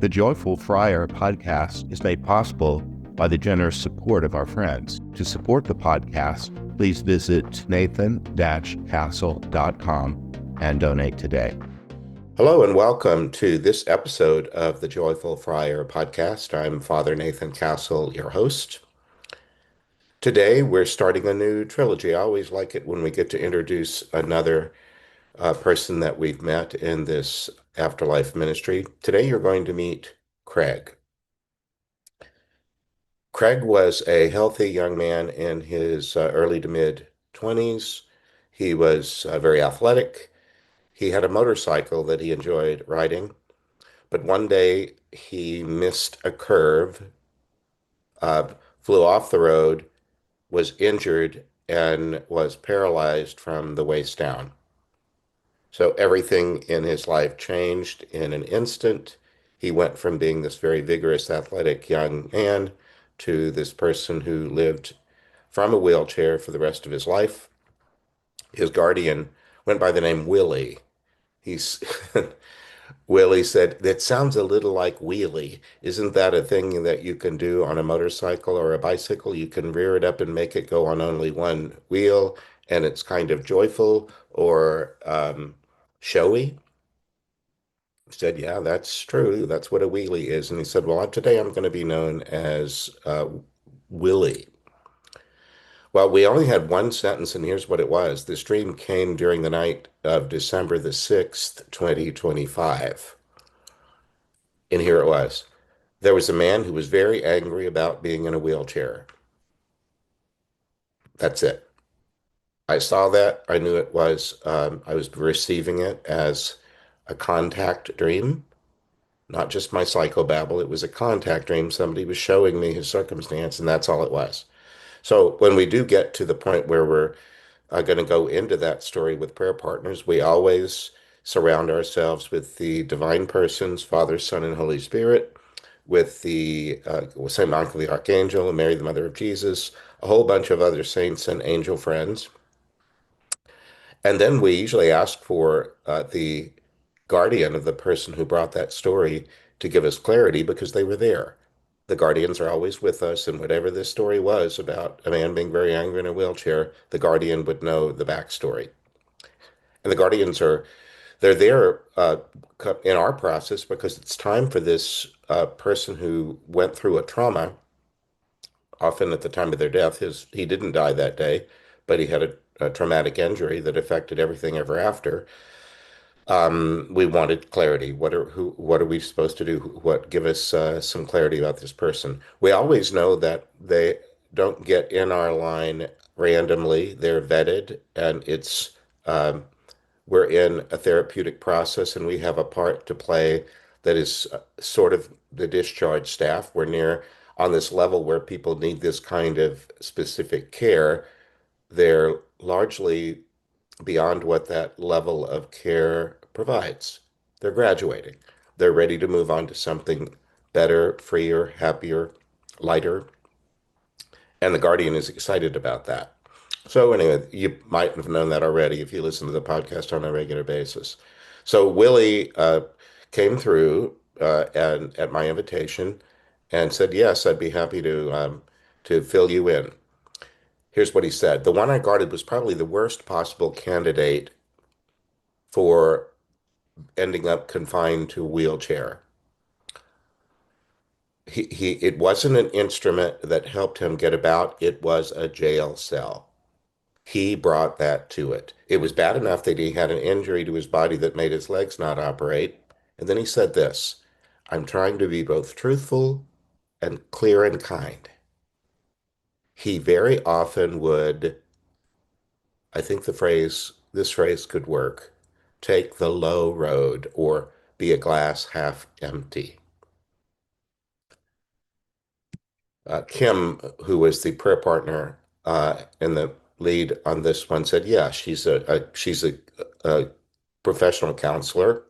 The Joyful Friar podcast is made possible by the generous support of our friends. To support the podcast, please visit nathan-castle.com and donate today. Hello and welcome to this episode of the Joyful Friar podcast. I'm Father Nathan Castle, your host. Today we're starting a new trilogy. I always like it when we get to introduce another person that we've met in this Afterlife ministry. Today you're going to meet Craig. Craig was a healthy young man in his early to mid 20s. He was very athletic. He had a motorcycle that he enjoyed riding. But one day he missed a curve, uh, flew off the road, was injured, and was paralyzed from the waist down. So everything in his life changed in an instant. He went from being this very vigorous, athletic young man to this person who lived from a wheelchair for the rest of his life. His guardian went by the name Willie. He's Willie said, that sounds a little like wheelie. Isn't that a thing that you can do on a motorcycle or a bicycle? You can rear it up and make it go on only one wheel, and it's kind of joyful or showy. He said, yeah, that's true. That's what a wheelie is. And he said, well, today I'm going to be known as Willie. Well, we only had one sentence, and here's what it was. This dream came during the night of December the 6th, 2025. And here it was. There was a man who was very angry about being in a wheelchair. That's it. I saw that. I knew it was, I was receiving it as a contact dream, not just my psychobabble. It was a contact dream. Somebody was showing me his circumstance, and that's all it was. So when we do get to the point where we're going to go into that story with prayer partners, we always surround ourselves with the divine persons, Father, Son, and Holy Spirit, with the Saint Michael the Archangel and Mary, the Mother of Jesus, a whole bunch of other saints and angel friends. And then we usually ask for the guardian of the person who brought that story to give us clarity because they were there. The guardians are always with us, and whatever this story was about a man being very angry in a wheelchair, the guardian would know the backstory. And the guardians they're there in our process because it's time for this person who went through a trauma, often at the time of their death. He didn't die that day, but he had a traumatic injury that affected everything ever after. We wanted clarity. What are we supposed to do? Give us some clarity about this person. We always know that they don't get in our line randomly. They're vetted, and we're in a therapeutic process, and we have a part to play that is sort of the discharge staff. We're near on this level where people need this kind of specific care. They're largely beyond what that level of care provides. They're graduating. They're ready to move on to something better, freer, happier, lighter. And the Guardian is excited about that. So, anyway, you might have known that already if you listen to the podcast on a regular basis. So, Willie came through and at my invitation and said, yes, I'd be happy to fill you in. Here's what he said. The one I guarded was probably the worst possible candidate for ending up confined to a wheelchair. It wasn't an instrument that helped him get about. It was a jail cell. He brought that to it. It was bad enough that he had an injury to his body that made his legs not operate. And then he said this, I'm trying to be both truthful and clear and kind. He very often would, I think this phrase could work, take the low road or be a glass half empty. Kim, who was the prayer partner and the lead on this one, said, "Yeah, she's a professional counselor."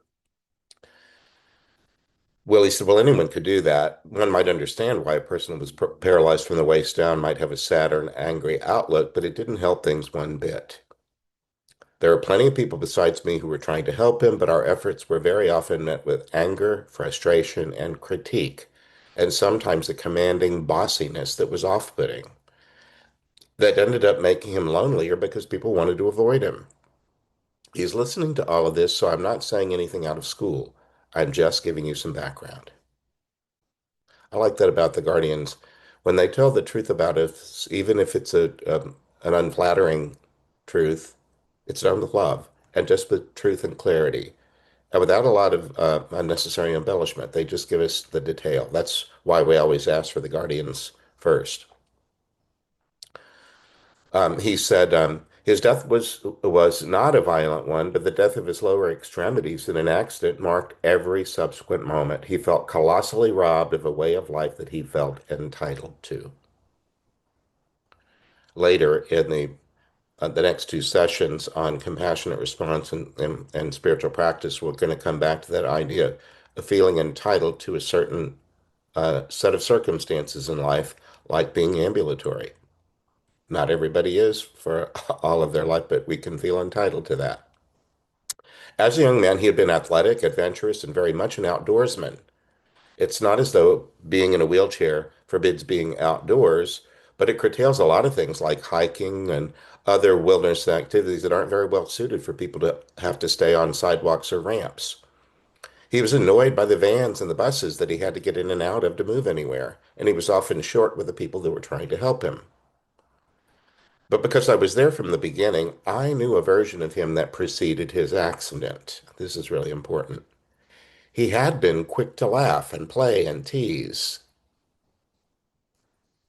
Willie said, "Well, anyone could do that. One might understand why a person who was paralyzed from the waist down might have a sad or an angry outlook, but it didn't help things one bit." There are plenty of people besides me who were trying to help him, but our efforts were very often met with anger, frustration, and critique, and sometimes a commanding bossiness that was off-putting, that ended up making him lonelier because people wanted to avoid him. He's listening to all of this, so I'm not saying anything out of school. I'm just giving you some background. I like that about the Guardians. When they tell the truth about us, even if it's an unflattering truth, it's done with love and just with truth and clarity and without a lot of unnecessary embellishment. They just give us the detail. That's why we always ask for the Guardians first. He said his death was not a violent one, but the death of his lower extremities in an accident marked every subsequent moment. He felt colossally robbed of a way of life that he felt entitled to. Later in the next two sessions on compassionate response and spiritual practice, we're going to come back to that idea of feeling entitled to a certain set of circumstances in life, like being ambulatory. Not everybody is for all of their life, but we can feel entitled to that. As a young man, he had been athletic, adventurous, and very much an outdoorsman. It's not as though being in a wheelchair forbids being outdoors, but it curtails a lot of things like hiking and other wilderness activities that aren't very well suited for people to have to stay on sidewalks or ramps. He was annoyed by the vans and the buses that he had to get in and out of to move anywhere, and he was often short with the people that were trying to help him. But because I was there from the beginning, I knew a version of him that preceded his accident. This is really important. He had been quick to laugh and play and tease.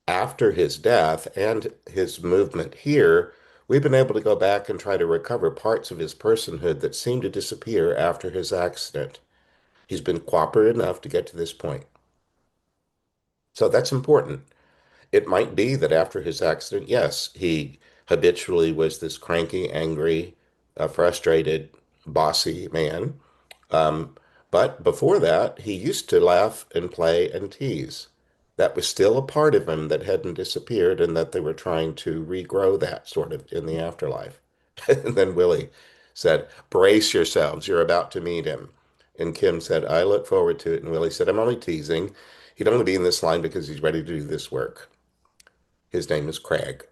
After his death and his movement here, we've been able to go back and try to recover parts of his personhood that seemed to disappear after his accident. He's been cooperative enough to get to this point. So that's important. It might be that after his accident, yes, he habitually was this cranky, angry, frustrated, bossy man. Um, but before that, he used to laugh and play and tease. That was still a part of him that hadn't disappeared, and that they were trying to regrow that sort of in the afterlife. And then Willie said, "Brace yourselves, you're about to meet him." And Kim said, "I look forward to it." And Willie said, "I'm only teasing. He'd only be in this line because he's ready to do this work." His name is Craig.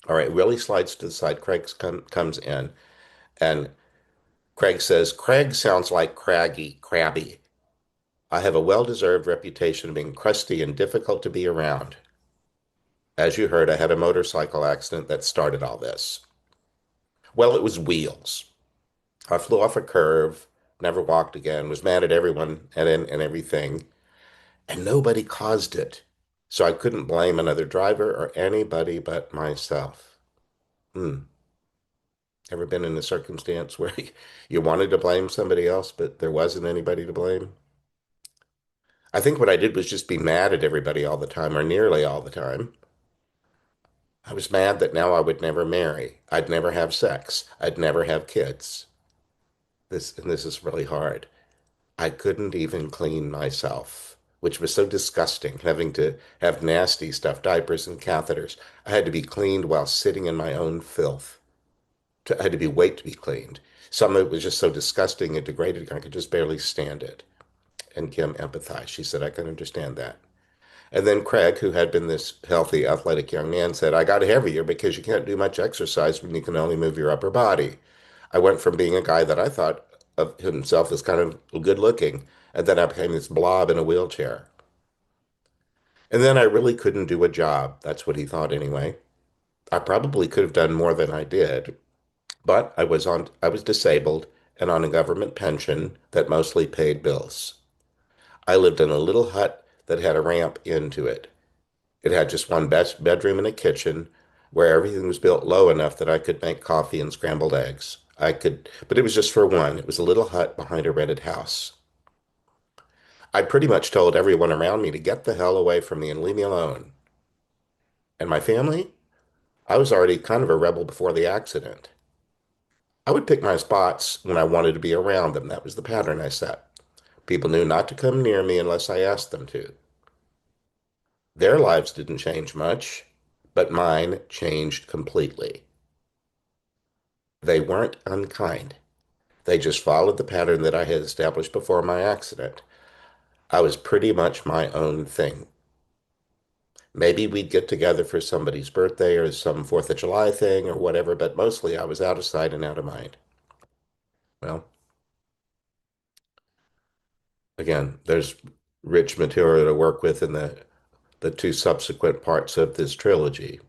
All right, Willie slides to the side. Comes in, and Craig says, "Craig sounds like craggy, crabby. I have a well-deserved reputation of being crusty and difficult to be around. As you heard, I had a motorcycle accident that started all this. Well, it was wheels. I flew off a curve, never walked again, was mad at everyone and everything, and nobody caused it. So I couldn't blame another driver or anybody but myself." Hmm. Ever been in a circumstance where you wanted to blame somebody else, but there wasn't anybody to blame? I think what I did was just be mad at everybody all the time, or nearly all the time. I was mad that now I would never marry. I'd never have sex. I'd never have kids. This is really hard. I couldn't even clean myself, which was so disgusting, having to have nasty stuff, diapers and catheters. I had to be cleaned while sitting in my own filth. I had to be wait to be cleaned. Some of it was just so disgusting and degrading, I could just barely stand it. And Kim empathized. She said, "I can understand that." And then Craig, who had been this healthy, athletic young man, said, "I got heavier because you can't do much exercise when you can only move your upper body." I went from being a guy that I thought of himself as kind of good looking, and then I became this blob in a wheelchair. And then I really couldn't do a job. That's what he thought anyway. I probably could have done more than I did, but I was disabled and on a government pension that mostly paid bills. I lived in a little hut that had a ramp into it. It had just one best bedroom and a kitchen where everything was built low enough that I could make coffee and scrambled eggs. But it was just for one. It was a little hut behind a rented house. I pretty much told everyone around me to get the hell away from me and leave me alone. And my family? I was already kind of a rebel before the accident. I would pick my spots when I wanted to be around them. That was the pattern I set. People knew not to come near me unless I asked them to. Their lives didn't change much, but mine changed completely. They weren't unkind. They just followed the pattern that I had established before my accident. I was pretty much my own thing. Maybe we'd get together for somebody's birthday or some 4th of July thing or whatever, but mostly I was out of sight and out of mind. Well, again, there's rich material to work with in the two subsequent parts of this trilogy.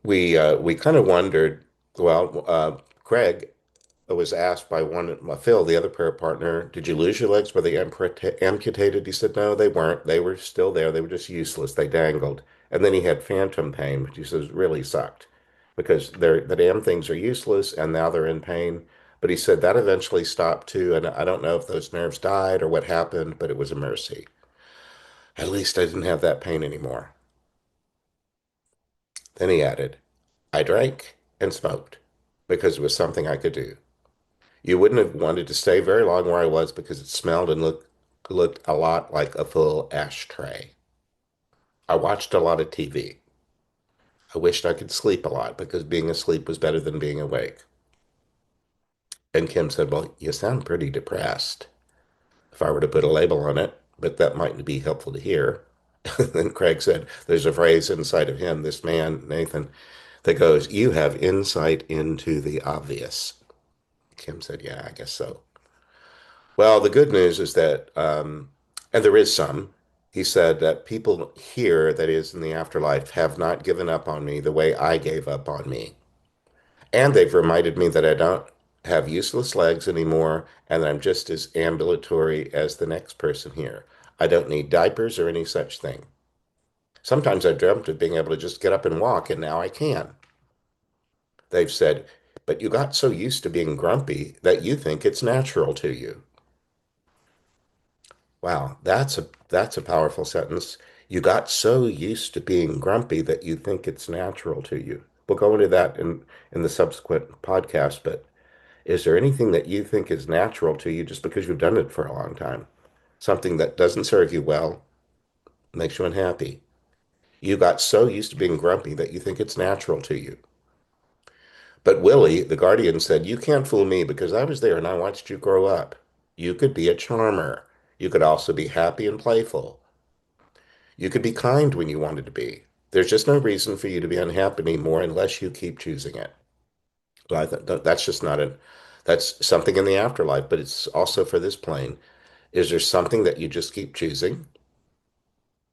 We kind of wondered, well, Craig was asked by Phil, the other prayer partner, did you lose your legs? Were they amputated? He said, no, they weren't. They were still there. They were just useless. They dangled. And then he had phantom pain, which he says really sucked because the damn things are useless and now they're in pain. But he said that eventually stopped too. And I don't know if those nerves died or what happened, but it was a mercy. At least I didn't have that pain anymore. Then he added, I drank and smoked because it was something I could do. You wouldn't have wanted to stay very long where I was because it smelled and looked a lot like a full ashtray. I watched a lot of TV. I wished I could sleep a lot because being asleep was better than being awake. And Kim said, well, you sound pretty depressed if I were to put a label on it, but that might be helpful to hear. Then Craig said, there's a phrase inside of him, this man, Nathan, that goes, you have insight into the obvious. Kim said, yeah, I guess so. Well, the good news is that, and there is some, he said that people here, that is in the afterlife, have not given up on me the way I gave up on me. And they've reminded me that I don't have useless legs anymore and that I'm just as ambulatory as the next person here. I don't need diapers or any such thing. Sometimes I dreamt of being able to just get up and walk, and now I can. They've said, but you got so used to being grumpy that you think it's natural to you. Wow, that's a powerful sentence. You got so used to being grumpy that you think it's natural to you. We'll go into that in the subsequent podcast, but is there anything that you think is natural to you just because you've done it for a long time? Something that doesn't serve you well, makes you unhappy. You got so used to being grumpy that you think it's natural to you. But Willie, the guardian, said, you can't fool me because I was there and I watched you grow up. You could be a charmer. You could also be happy and playful. You could be kind when you wanted to be. There's just no reason for you to be unhappy anymore unless you keep choosing it. Well, that's just not that's something in the afterlife, but it's also for this plane. Is there something that you just keep choosing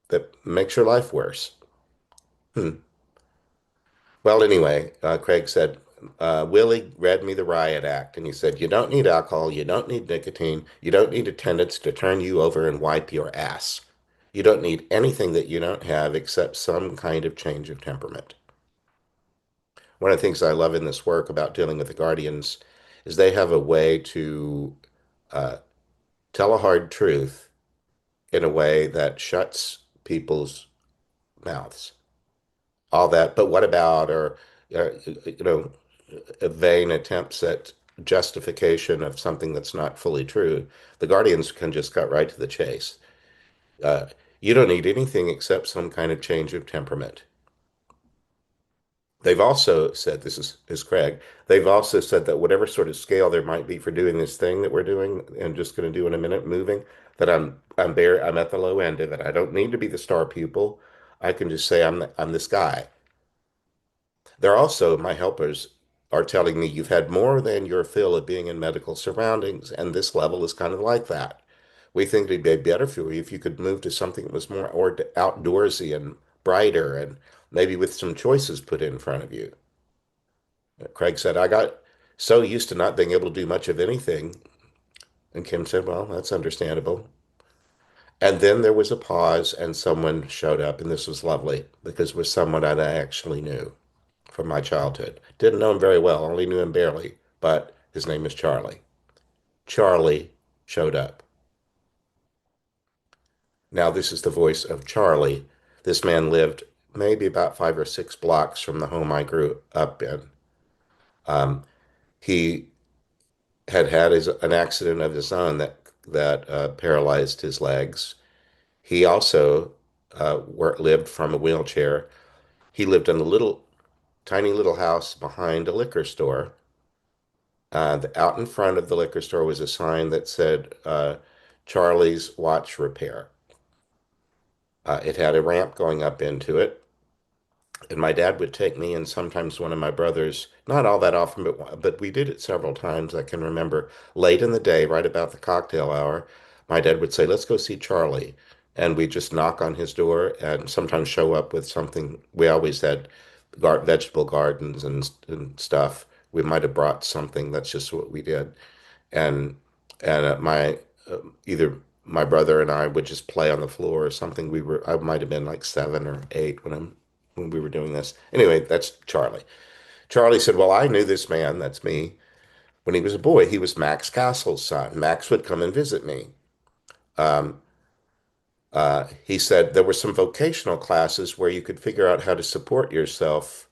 that makes your life worse? Hmm. Well, anyway, Craig said, Willie read me the riot act, and he said, you don't need alcohol, you don't need nicotine, you don't need attendants to turn you over and wipe your ass. You don't need anything that you don't have except some kind of change of temperament. One of the things I love in this work about dealing with the guardians is they have a way to uh, tell a hard truth in a way that shuts people's mouths. All that, but what about, or, you know, vain attempts at justification of something that's not fully true. The guardians can just cut right to the chase. Uh, you don't need anything except some kind of change of temperament. They've also said, is Craig, they've also said that whatever sort of scale there might be for doing this thing that we're doing and just going to do in a minute, moving, that I'm at the low end of it. I don't need to be the star pupil. I can just say I'm this guy. They're also, my helpers are telling me you've had more than your fill of being in medical surroundings, and this level is kind of like that. We think it'd be better for you if you could move to something that was more or outdoorsy and brighter and maybe with some choices put in front of you. Craig said, I got so used to not being able to do much of anything. And Kim said, well, that's understandable. And then there was a pause, and someone showed up, and this was lovely because it was someone that I actually knew from my childhood. Didn't know him very well, only knew him barely, but his name is Charlie. Charlie showed up. Now, this is the voice of Charlie. This man lived maybe about 5 or 6 blocks from the home I grew up in. Um, he had had an accident of his own that paralyzed his legs. He also lived from a wheelchair. He lived in a tiny little house behind a liquor store. Out in front of the liquor store was a sign that said Charlie's Watch Repair. It had a ramp going up into it, and my dad would take me and sometimes one of my brothers, not all that often, but we did it several times. I can remember late in the day, right about the cocktail hour, my dad would say, "Let's go see Charlie." And we just knock on his door and sometimes show up with something. We always had vegetable gardens and stuff. We might have brought something. That's just what we did. And my uh, either my brother and I would just play on the floor or something. I might have been like 7 or 8 when we were doing this. Anyway, that's Charlie. Charlie said, "Well, I knew this man, that's me, when he was a boy. He was Max Castle's son. Max would come and visit me." Um, he said there were some vocational classes where you could figure out how to support yourself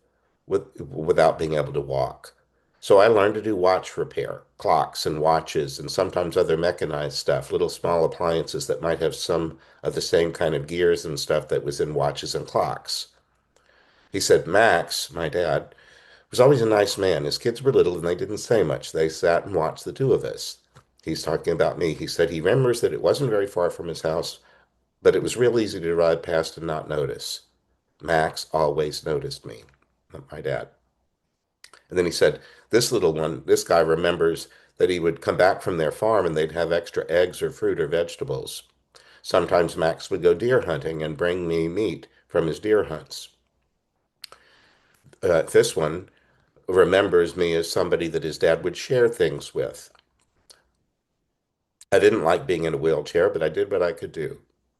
without being able to walk. So I learned to do watch repair, clocks and watches, and sometimes other mechanized stuff, little small appliances that might have some of the same kind of gears and stuff that was in watches and clocks. He said, Max, my dad, was always a nice man. His kids were little and they didn't say much. They sat and watched the two of us. He's talking about me. He said he remembers that it wasn't very far from his house, but it was real easy to drive past and not notice. Max always noticed me, my dad. And then he said, this guy remembers that he would come back from their farm and they'd have extra eggs or fruit or vegetables. Sometimes Max would go deer hunting and bring me meat from his deer hunts. This one remembers me as somebody that his dad would share things with. I didn't like being in a wheelchair, but I did what I could do.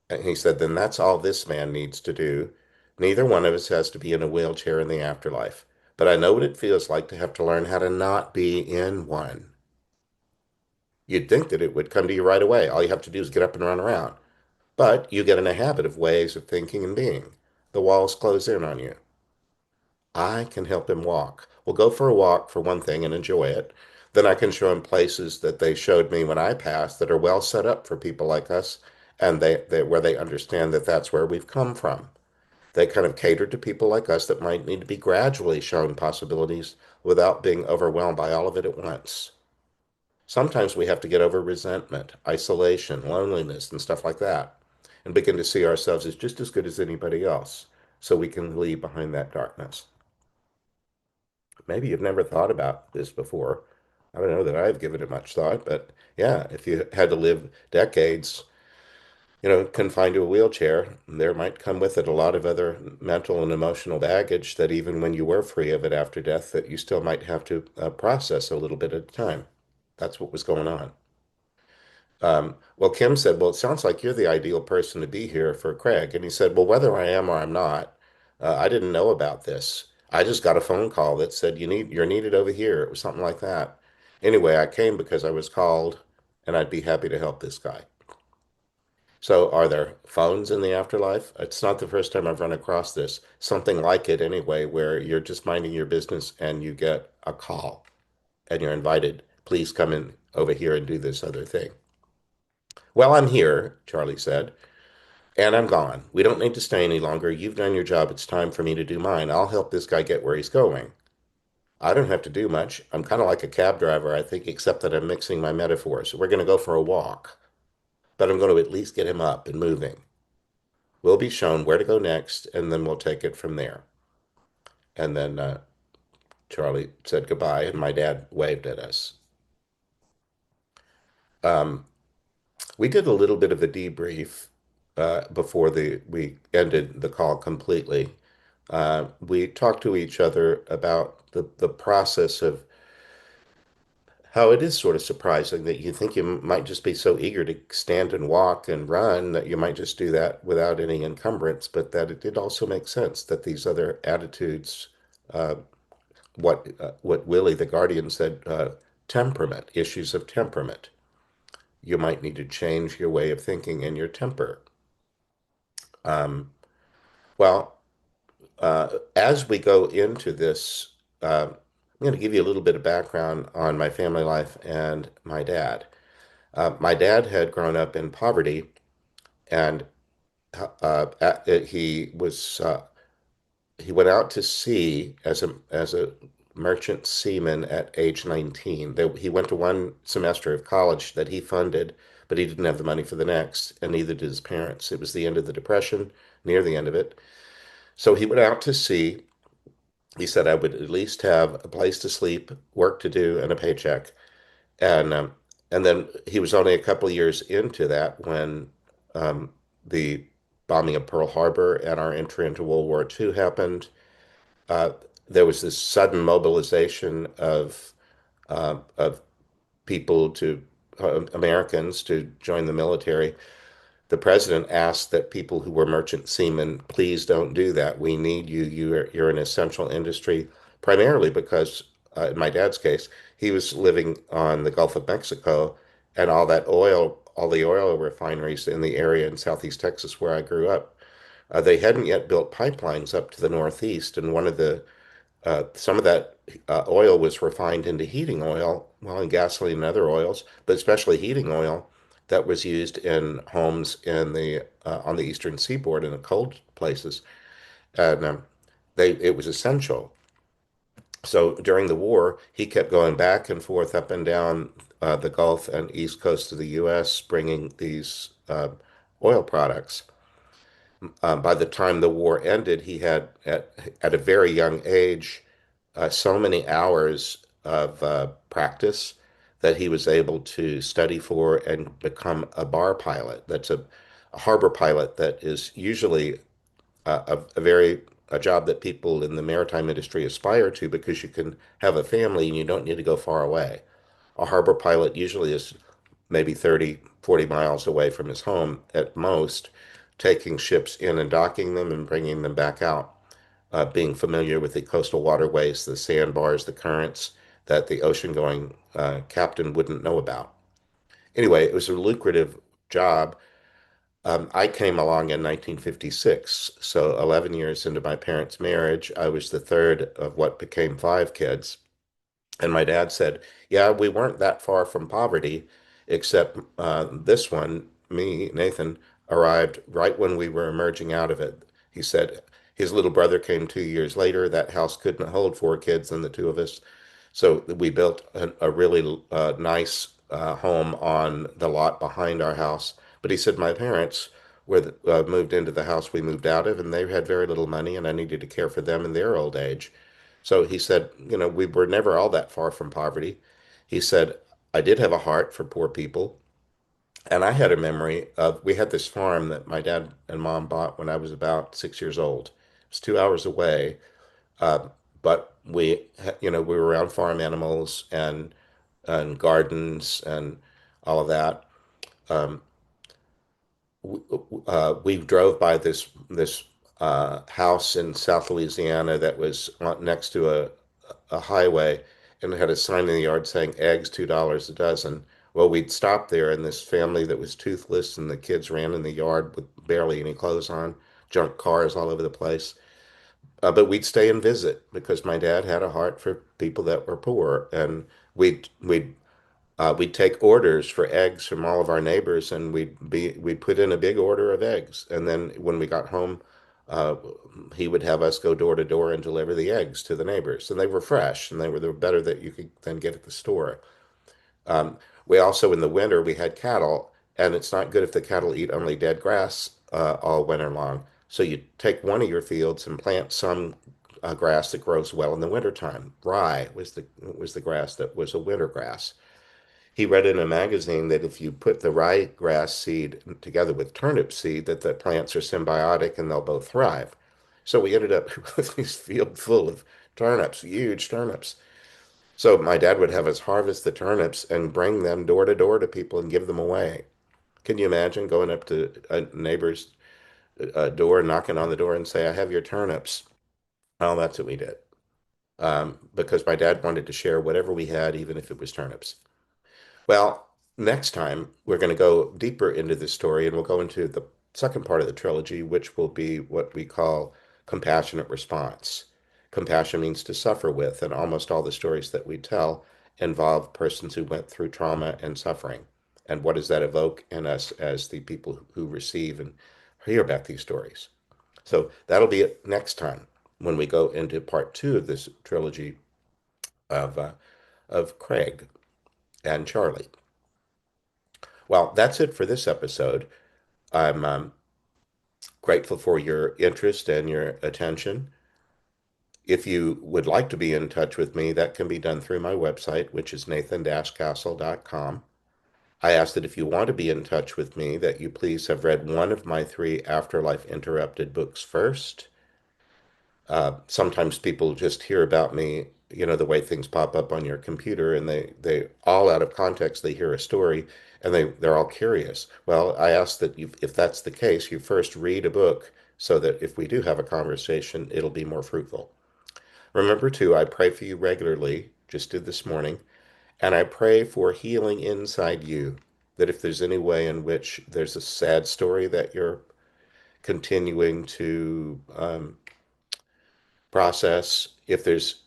And he said, then that's all this man needs to do. Neither one of us has to be in a wheelchair in the afterlife. But I know what it feels like to have to learn how to not be in one. You'd think that it would come to you right away. All you have to do is get up and run around. But you get in a habit of ways of thinking and being. The walls close in on you. I can help him walk. We'll go for a walk for one thing and enjoy it. Then I can show him places that they showed me when I passed that are well set up for people like us, and where they understand that that's where we've come from. They kind of cater to people like us that might need to be gradually shown possibilities without being overwhelmed by all of it at once. Sometimes we have to get over resentment, isolation, loneliness, and stuff like that, and begin to see ourselves as just as good as anybody else so we can leave behind that darkness. Maybe you've never thought about this before. I don't know that I've given it much thought, but yeah, if you had to live decades, confined to a wheelchair, there might come with it a lot of other mental and emotional baggage that even when you were free of it after death, that you still might have to process a little bit at a time. That's what was going on. Well, Kim said, well, it sounds like you're the ideal person to be here for Craig. And he said, well, whether I am or I'm not, I didn't know about this. I just got a phone call that said you're needed over here. It was something like that. Anyway, I came because I was called and I'd be happy to help this guy. So are there phones in the afterlife? It's not the first time I've run across this. Something like it anyway, where you're just minding your business and you get a call and you're invited, please come in over here and do this other thing. Well, I'm here, Charlie said, and I'm gone. We don't need to stay any longer. You've done your job. It's time for me to do mine. I'll help this guy get where he's going. I don't have to do much. I'm kind of like a cab driver, I think, except that I'm mixing my metaphors. We're going to go for a walk, but I'm going to at least get him up and moving. We'll be shown where to go next, and then we'll take it from there. And then Charlie said goodbye, and my dad waved at us. Um, we did a little bit of a debrief before we ended the call completely. We talked to each other about the process of how it is sort of surprising that you think you might just be so eager to stand and walk and run that you might just do that without any encumbrance, but that it did also make sense that these other attitudes, uh, what Willie the Guardian said, temperament, issues of temperament. You might need to change your way of thinking and your temper. Um, well, as we go into this, I'm going to give you a little bit of background on my family life and my dad. My dad had grown up in poverty, and he was he went out to sea as a merchant seaman at age 19. He went to one semester of college that he funded, but he didn't have the money for the next, and neither did his parents. It was the end of the Depression, near the end of it. So he went out to sea. He said, I would at least have a place to sleep, work to do, and a paycheck. And um, and then he was only a couple of years into that when the bombing of Pearl Harbor and our entry into World War II happened. Uh, there was this sudden mobilization of people to Americans to join the military. The president asked that people who were merchant seamen, please don't do that. We need you. You're an essential industry, primarily because, in my dad's case, he was living on the Gulf of Mexico and all that oil, all the oil refineries in the area in Southeast Texas where I grew up. They hadn't yet built pipelines up to the Northeast, and some of that oil was refined into heating oil, well, and gasoline and other oils, but especially heating oil that was used in homes in the on the eastern seaboard in the cold places, and they it was essential. So during the war, he kept going back and forth up and down the Gulf and east coast of the U.S., bringing these oil products. By the time the war ended, he had, at a very young age, so many hours of practice that he was able to study for and become a bar pilot. That's a harbor pilot that is usually a very a job that people in the maritime industry aspire to because you can have a family and you don't need to go far away. A harbor pilot usually is maybe 30, 40 miles away from his home at most, taking ships in and docking them and bringing them back out, being familiar with the coastal waterways, the sandbars, the currents that the ocean-going captain wouldn't know about. Anyway, it was a lucrative job. I came along in 1956, so 11 years into my parents' marriage, I was the third of what became five kids. And my dad said, yeah, we weren't that far from poverty, except this one, me, Nathan, arrived right when we were emerging out of it. He said his little brother came 2 years later. That house couldn't hold four kids and the two of us. So we built a really nice home on the lot behind our house. But he said my parents moved into the house we moved out of, and they had very little money, and I needed to care for them in their old age. So he said, we were never all that far from poverty. He said, I did have a heart for poor people. And I had a memory of, we had this farm that my dad and mom bought when I was about 6 years old. It was 2 hours away. Uh, but we were around farm animals and gardens and all of that. Um, we drove by this house in South Louisiana that was next to a highway, and it had a sign in the yard saying eggs $2 a dozen. Well, we'd stop there, and this family that was toothless, and the kids ran in the yard with barely any clothes on, junk cars all over the place. But we'd stay and visit because my dad had a heart for people that were poor, and we'd take orders for eggs from all of our neighbors, and we'd put in a big order of eggs, and then when we got home, uh, he would have us go door to door and deliver the eggs to the neighbors, and they were fresh, and they were the better that you could then get at the store. Um, we also, in the winter, we had cattle, and it's not good if the cattle eat only dead grass all winter long. So you take one of your fields and plant some grass that grows well in the wintertime. Rye was the grass that was a winter grass. He read in a magazine that if you put the ryegrass seed together with turnip seed, that the plants are symbiotic and they'll both thrive. So we ended up with this field full of turnips, huge turnips. So my dad would have us harvest the turnips and bring them door to door to people and give them away. Can you imagine going up to a neighbor's door, knocking on the door and say, I have your turnips? Oh, that's what we did. Because my dad wanted to share whatever we had, even if it was turnips. Well, next time we're going to go deeper into this story and we'll go into the second part of the trilogy, which will be what we call compassionate response. Compassion means to suffer with, and almost all the stories that we tell involve persons who went through trauma and suffering. And what does that evoke in us as the people who receive and hear about these stories? So that'll be it next time when we go into part two of this trilogy, of Craig and Charlie. Well, that's it for this episode. I'm grateful for your interest and your attention. If you would like to be in touch with me, that can be done through my website, which is nathan-castle.com. I ask that if you want to be in touch with me, that you please have read one of my 3 Afterlife Interrupted books first. Sometimes people just hear about me, the way things pop up on your computer, and they all out of context, they hear a story, and they're all curious. Well, I ask that if that's the case, you first read a book so that if we do have a conversation, it'll be more fruitful. Remember, too, I pray for you regularly, just did this morning, and I pray for healing inside you, that if there's any way in which there's a sad story that you're continuing to process, if there's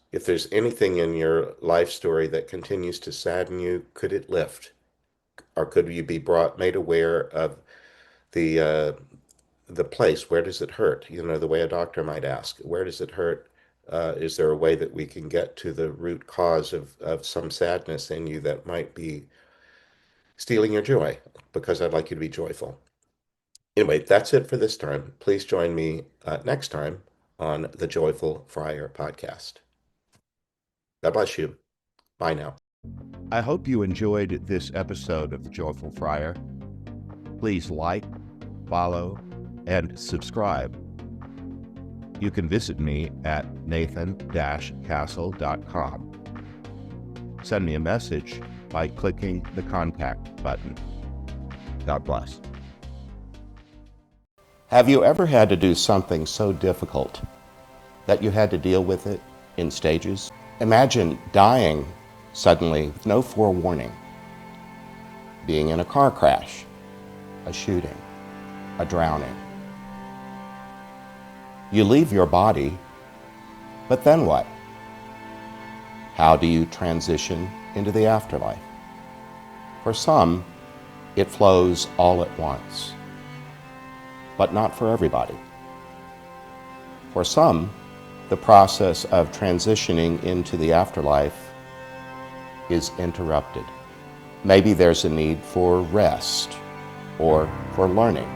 anything in your life story that continues to sadden you, could it lift? Or could you be made aware of the uh, the place? Where does it hurt? The way a doctor might ask, where does it hurt? Is there a way that we can get to the root cause of some sadness in you that might be stealing your joy? Because I'd like you to be joyful. Anyway, that's it for this time. Please join me next time on the Joyful Friar podcast. God bless you. Bye now. I hope you enjoyed this episode of The Joyful Friar. Please like, follow, and subscribe. You can visit me at nathan-castle.com. Send me a message by clicking the contact button. God bless. Have you ever had to do something so difficult that you had to deal with it in stages? Imagine dying suddenly with no forewarning, being in a car crash, a shooting, a drowning. You leave your body, but then what? How do you transition into the afterlife? For some, it flows all at once, but not for everybody. For some, the process of transitioning into the afterlife is interrupted. Maybe there's a need for rest or for learning,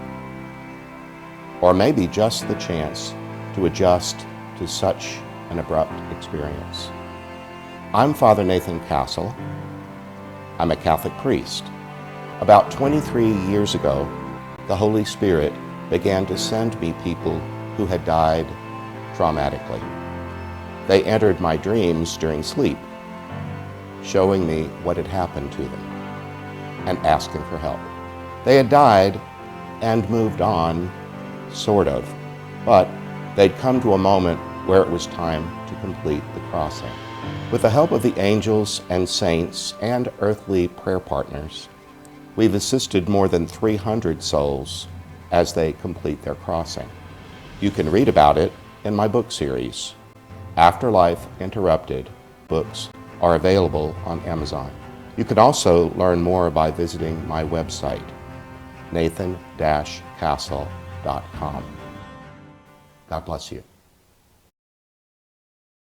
or maybe just the chance to adjust to such an abrupt experience. I'm Father Nathan Castle. I'm a Catholic priest. About 23 years ago, the Holy Spirit began to send me people who had died traumatically. They entered my dreams during sleep, showing me what had happened to them and asking for help. They had died and moved on, sort of, but they'd come to a moment where it was time to complete the crossing. With the help of the angels and saints and earthly prayer partners, we've assisted more than 300 souls as they complete their crossing. You can read about it in my book series. Afterlife Interrupted books are available on Amazon. You can also learn more by visiting my website, nathan-castle.com. God bless you.